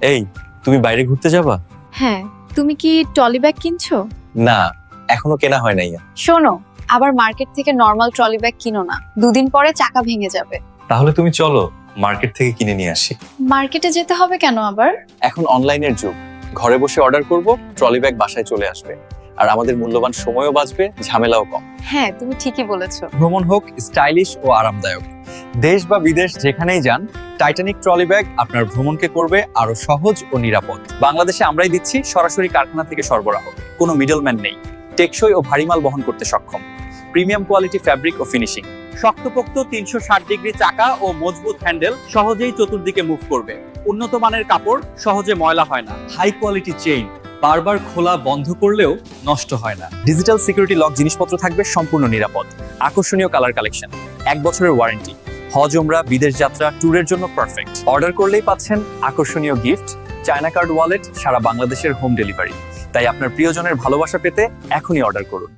এই, তুমি বাইরে ঘুরতে যাবা? হ্যাঁ, তুমি কি ট্রলি ব্যাগ কিনছো? না, এখনো কেনা হয় নাই। শোনো, আবার মার্কেট থেকে নরমাল ট্রলি ব্যাগ কিনো না, দুদিন পরে চাকা ভেঙে যাবে। তাহলে তুমি চলো মার্কেট থেকে কিনে নিয়ে আসি। মার্কেটে যেতে হবে কেন আবার? এখন অনলাইনের যুগ, ঘরে বসে অর্ডার করব, ট্রলি ব্যাগ বাসায় চলে আসবে, আর আমাদের মূল্যবান সময়ও বাঁচবে, ঝামেলাও কম। হ্যাঁ, তুমি ঠিকই বলেছো। ভ্রমণ হোক স্টাইলিশ ও আরামদায়ক, দেশ বা বিদেশ যেখানেই যান, টাইটানিক ট্রলি ব্যাগ আপনার ভ্রমণকে করবে আরো সহজ ও নিরাপদ। বাংলাদেশে আমরাই দিচ্ছি সরাসরি কারখানা থেকে সরবরাহ, কোনো মিডলম্যান নেই, টেকসই ও ভারী মাল বহন করতে সক্ষম, প্রিমিয়াম কোয়ালিটি ফ্যাব্রিক ও ফিনিশিং, শক্তপোক্ত 360 ডিগ্রি চাকা ও মজবুত হ্যান্ডেল সহজেই চতুর্দিকে মুভ করবে, উন্নত মানের কাপড়, সহজে ময়লা হয় না, হাই কোয়ালিটি চেইন, বারবার খোলা বন্ধ করলেও নষ্ট হয় না, ডিজিটাল সিকিউরিটি লক জিনিসপত্র থাকবে সম্পূর্ণ নিরাপদ, আকর্ষণীয় কালার কালেকশন, 1 বছরের ওয়ারেন্টি, হজ ওমরা বিদেশ যাত্রা ট্যুরের জন্য পারফেক্ট। অর্ডার করলেই পাচ্ছেন আকর্ষণীয় গিফট, চায়না কার্ড ওয়ালেট, সারা বাংলাদেশের হোম ডেলিভারি। তাই আপনার প্রিয়জনের ভালোবাসা পেতে এখনই অর্ডার করুন।